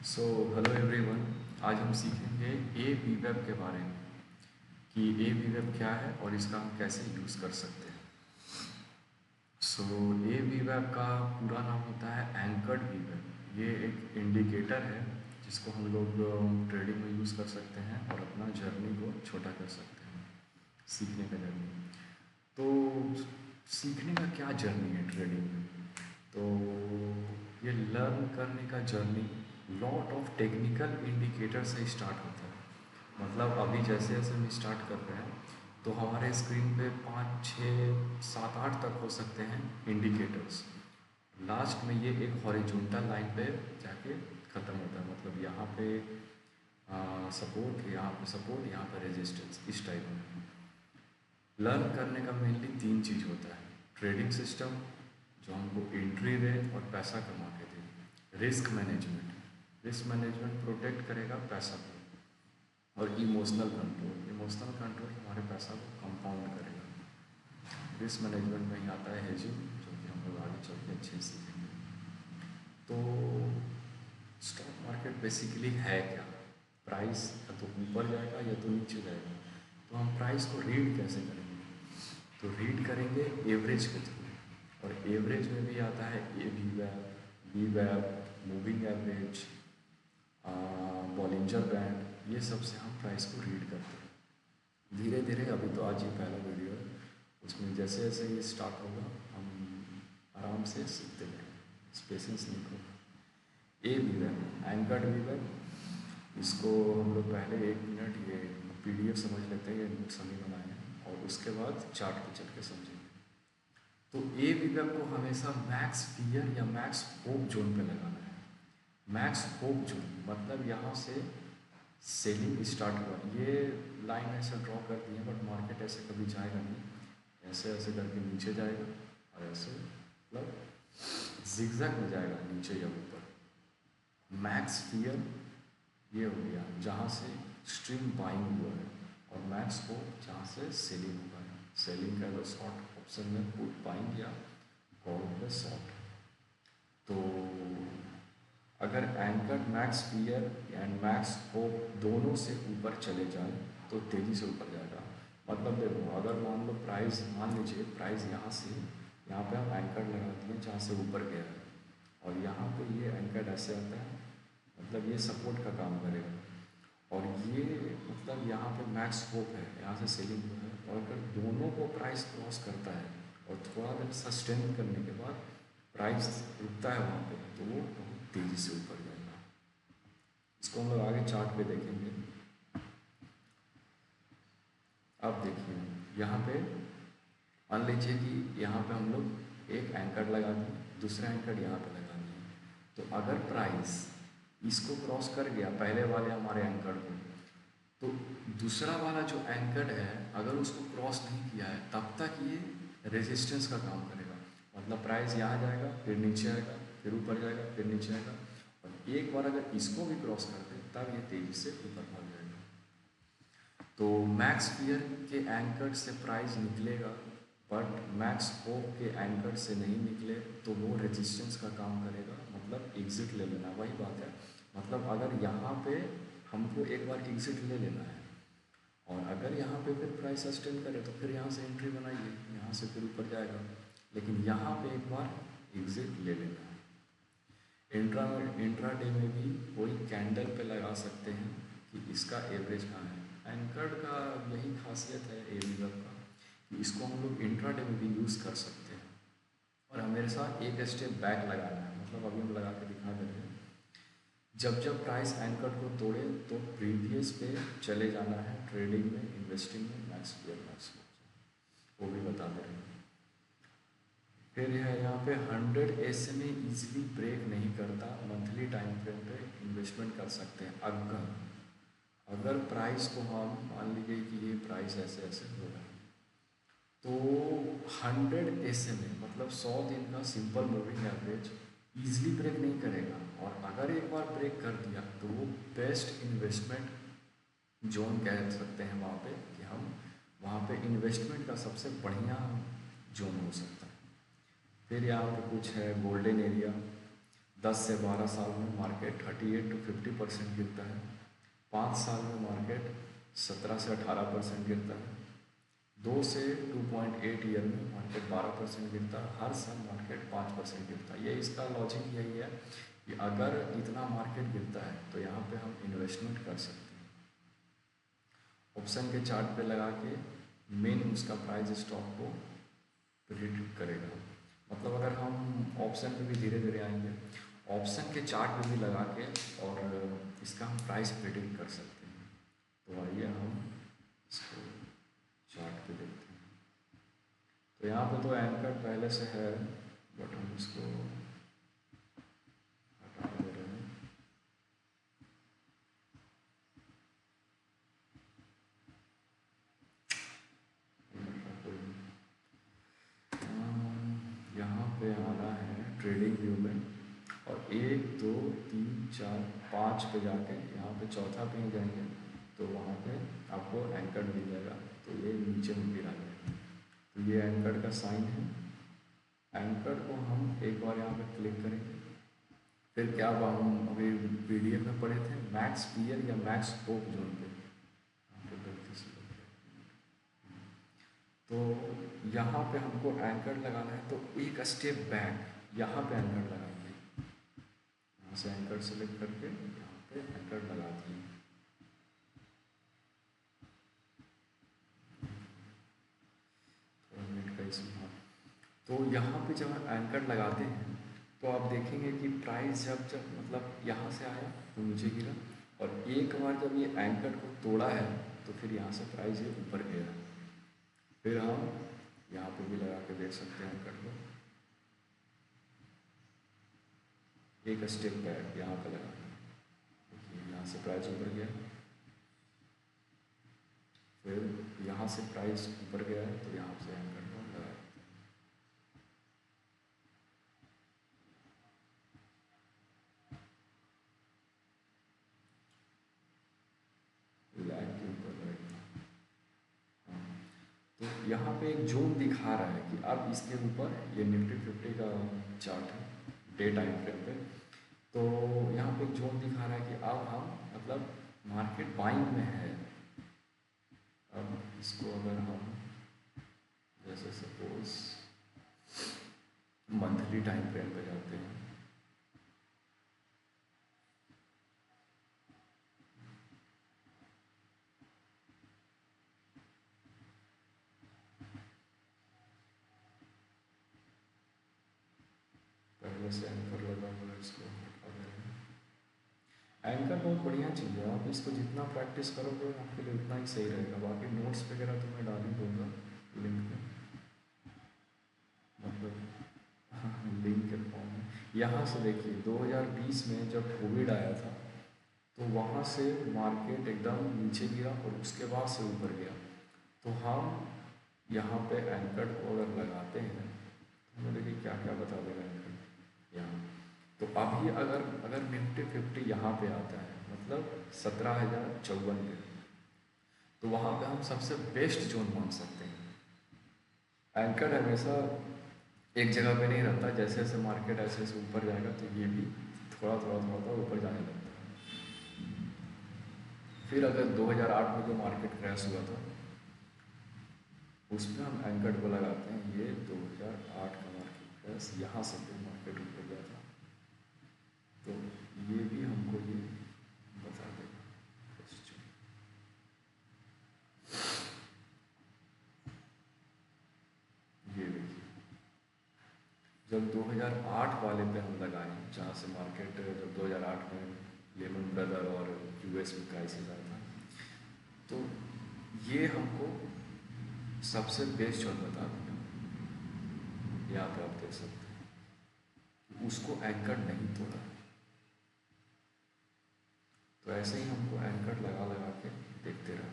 So hello everyone. आज हम सीखेंगे ए बी वेब के बारे में कि ए बी वेब क्या है और इसका हम कैसे यूज़ कर सकते हैं। सो ए बी वेब का पूरा नाम होता है एंकर्ड बी वेब। ये एक इंडिकेटर है जिसको हम लोग ट्रेडिंग में यूज़ कर सकते हैं और अपना जर्नी को छोटा कर सकते हैं, सीखने का जर्नी। तो सीखने का क्या जर्नी है ट्रेडिंग में? तो ये लर्न करने का journey lot of technical indicator से स्टार्ट होता है। मतलब अभी जैसे जैसे हम स्टार्ट कर रहे हैं तो हमारे स्क्रीन पे 5 6 7 8 तक हो सकते हैं इंडिकेटर्स। लास्ट में ये एक हॉरिजॉन्टल लाइन पे जाके ख़त्म होता है। मतलब यहाँ पे सपोर्ट, यहाँ पे सपोर्ट, यहाँ पे रेजिस्टेंस, इस टाइप में। लर्न करने का मेनली 3 चीज़ होता है। ट्रेडिंग सिस्टम जो हमको एंट्री दे और पैसा कमा के दे। रिस्क मैनेजमेंट प्रोटेक्ट करेगा पैसा को। और इमोशनल कंट्रोल हमारे पैसा को कंपाउंड करेगा। रिस्क मैनेजमेंट में ही आता है हेजिंग, जो कि हम लोग आगे चल के अच्छे से सीखेंगे। तो स्टॉक मार्केट बेसिकली है क्या? प्राइस या तो ऊपर जाएगा या तो नीचे जाएगा। तो हम प्राइस को रीड कैसे करेंगे? तो रीड करेंगे एवरेज के थ्रू। और एवरेज में भी आता है ए बी वैप, मूविंग एवरेज, बॉलिंजर बैंड। ये सब से हम प्राइस को रीड करते हैं धीरे धीरे। अभी तो आज ये पहला वीडियो है, उसमें जैसे जैसे ये स्टार्ट होगा हम आराम से सीखते जाएंगे। पेशेंस नहीं खो। ए बी वैप, एंकर्ड बी वैप, इसको हम लोग पहले 1 मिनट ये PDF समझ लेते हैं, ये नोट्स हमने बनाए हैं, और उसके बाद चार्ट पे चल के समझेंगे। तो ए बी वेब को हमेशा मैक्स फियर या मैक्स होप जोन पे लगाना है। मैक्स होप जोन मतलब यहाँ से सेलिंग स्टार्ट हुआ, ये लाइन ऐसे ड्रॉ कर दी है, बट मार्केट ऐसे कभी जाएगा नहीं। ऐसे ऐसे करके नीचे जाएगा और ऐसे मतलब जिगजैग में जाएगा नीचे या ऊपर। मैक्स फियर ये हो गया जहाँ से स्ट्रीम बाइंग हुआ है, और मैक्स होप जहाँ से सेलिंग हुआ है। सेलिंग का जो शॉर्ट ऑप्शन में पुट बाइंग या कॉल पे शॉर्ट। तो अगर anchor max fear and max hope दोनों से ऊपर चले जाए तो तेज़ी से ऊपर जाएगा। मतलब देखो, अगर मान लो प्राइस, मान लीजिए प्राइस यहाँ से यहाँ पे हम एंकर लगा दिए जहाँ से ऊपर गया है, और यहाँ पे ये एंकर ऐसे आता है, मतलब ये सपोर्ट का काम करेगा। और ये मतलब यहाँ पे मैक्स होप है, यहाँ से सेलिंग हुआ है, और अगर दोनों को प्राइस क्रॉस करता है और थोड़ा देर सस्टेन करने के बाद प्राइस रुकता है वहाँ पे, तो वो बहुत तेज़ी से ऊपर जाएगा। इसको हम लोग आगे चार्ट पे देखेंगे। अब देखिए यहाँ पे मान लीजिए कि यहाँ पे हम लोग एक एंकर लगा दिए, दूसरा एंकर यहाँ पे लगा दिए। तो अगर प्राइस इसको क्रॉस कर गया, पहले वाले हमारे एंकर को, तो दूसरा वाला जो एंकर्ड है अगर उसको क्रॉस नहीं किया है तब तक ये रेजिस्टेंस का काम करेगा। मतलब प्राइस यहाँ जाएगा, फिर नीचे आएगा, फिर ऊपर जाएगा, फिर नीचे आएगा, और एक बार अगर इसको भी क्रॉस कर दे तब ये तेज़ी से ऊपर भाग जाएगा। तो मैक्स फियर के एंकर से प्राइस निकलेगा, बट मैक्स होप के एंकर से नहीं निकले तो वो रेजिस्टेंस का काम करेगा। मतलब एग्जिट ले लेना, वही बात है। मतलब अगर यहाँ पे हमको एक बार एग्जिट ले लेना है, और अगर यहाँ पे फिर प्राइस सस्टेन करे तो फिर यहाँ से एंट्री बनाइए, यहाँ से फिर ऊपर जाएगा। लेकिन यहाँ पे एक बार एग्जिट ले लेना है। इंट्राडे में भी वही कैंडल पे लगा सकते हैं कि इसका एवरेज कहाँ है। एंकर्ड का यही खासियत है ए बी वेब का, कि इसको हम लोग इंट्राडे में भी यूज़ कर सकते हैं। और हमेशा एक स्टेप बैक लगाना है, मतलब अभी हम लगा के दिखा दे रहे हैं। जब जब प्राइस एंकर को तोड़े तो प्रीवियस पे चले जाना है ट्रेडिंग में, इन्वेस्टिंग में, मैक्स फियर मैक्स, वो भी बता दे रहे हैं। फिर है यहाँ पे 100 SMA इजीली ब्रेक नहीं करता, मंथली टाइम फ्रेम पे इन्वेस्टमेंट कर सकते हैं। अगर प्राइस को हम मान लीजिए कि ये प्राइस ऐसे ऐसे हो रहा है, तो 100 SMA मतलब 100 दिन का simple moving average easily break नहीं करेगा। और अगर एक बार ब्रेक कर दिया तो वो बेस्ट इन्वेस्टमेंट जोन कह सकते हैं वहाँ पे, कि हम वहाँ पे इन्वेस्टमेंट का सबसे बढ़िया जोन हो सकता है। फिर यहाँ पे कुछ है गोल्डन एरिया, 10 से 12 साल में मार्केट 38 to 50% गिरता है। 5 साल में मार्केट 17 से 18% गिरता है। 2 से 2.8 ईयर में मार्केट 12% गिरता है। हर साल मार्केट 5% गिरता है। ये इसका लॉजिक यही है कि अगर इतना मार्केट गिरता है तो यहाँ पे हम इन्वेस्टमेंट कर सकते हैं। ऑप्शन के चार्ट पे लगा के मेन उसका प्राइस स्टॉक को प्रिडिक्ट करेगा। मतलब अगर हम ऑप्शन पे भी धीरे धीरे आएंगे, ऑप्शन के चार्ट पे भी लगा के और इसका हम प्राइस प्रिडिक्ट कर सकते हैं। तो आइए हम इसको चार्ट पे देखते हैं। तो यहाँ पे तो एंकर पहले से है, बट हम इसको हटा दे रहे हैं। यहाँ पे आना है ट्रेडिंग व्यू में और 1 2 3 4 5 पे जाके यहाँ पे चौथा पे जाएंगे तो वहाँ पे आपको एंकर मिल जाएगा। तो ये नीचे में गिरा जाएगा। तो ये एंकर का साइन है। एंकर को हम एक बार यहाँ पे क्लिक करेंगे। फिर क्या हम अभी PDF में पढ़े थे मैक्स पीयर या मैक्स होप जोन पे। तो यहाँ पे हमको एंकर लगाना है तो एक स्टेप बैक यहाँ पे एंकर लगाएंगे। यहाँ से एंकर सेलेक्ट करके यहाँ पे एंकर लगा दिए। थोड़ा मिनट का इसमें। तो यहाँ पे जब एंकर लगाते हैं तो आप देखेंगे कि प्राइस जब मतलब यहाँ से आया तो नीचे गिरा और एक बार जब ये एंकर को तोड़ा है तो फिर यहाँ से प्राइस ये ऊपर गया। फिर हम यहाँ पे भी लगा के देख सकते हैं एंकर को। एक स्टेप बैक यहाँ पे लगा, देखिए यहाँ से प्राइस ऊपर गया, फिर यहाँ से प्राइस ऊपर गया है तो यहाँ से एंकर को लगा। तो यहाँ पे एक जोन दिखा रहा है कि अब इसके ऊपर ये निफ्टी 50 का चार्ट है डे टाइम फ्रेम पे। तो यहाँ पे एक जोन दिखा रहा है कि अब हम मतलब मार्केट बाइंग में है। अब इसको अगर हम जैसे सपोज मंथली टाइम फ्रेम पे जाते हैं पहले से एंकर लगा हुआ है, इसको हटा दे रहे हैं। एंकर बहुत बढ़िया चीज़ है, आप इसको जितना प्रैक्टिस करोगे आपके लिए उतना ही सही रहेगा। बाकी नोट्स वगैरह तो मैं डाल ही दूँगा लिंक पे, मतलब हाँ लिंक के फॉर्म में। यहाँ से देखिए 2020 में जब कोविड आया था तो वहाँ से मार्केट एकदम नीचे गिरा और उसके बाद से ऊपर गया। तो हम यहाँ पे एंकर को अगर लगाते हैं तो हमें देखिए क्या क्या बता देगा एंकर यहाँ। तो अभी अगर निफ्टी 50 यहाँ पे आता है मतलब 17,054 पे, तो वहाँ पे हम सबसे बेस्ट जोन मान सकते हैं। एंकर हमेशा एक जगह पे नहीं रहता, जैसे जैसे मार्केट ऐसे ऐसे ऊपर जाएगा तो ये भी थोड़ा ऊपर जाने लगता है। फिर अगर 2008 में जो मार्केट क्रैश हुआ था उसमें हम एंकर को लगाते हैं। ये 2008 का मार्केट क्रैश, यहाँ से फिर मार्केट ऊपर गया था तो ये भी हमको ये बता देगा। ये देखिए जब 2008 वाले पे हम लगाए, जहाँ से मार्केट जब 2008 में लेमन ब्रदर और US में क्राइसिस आया था, तो ये हमको सबसे बेस्ट जोन बता दिया। यहाँ पे आप देख सकते हैं उसको एंकर नहीं तोड़ा। तो ऐसे ही हमको एंकर लगा के देखते रहना।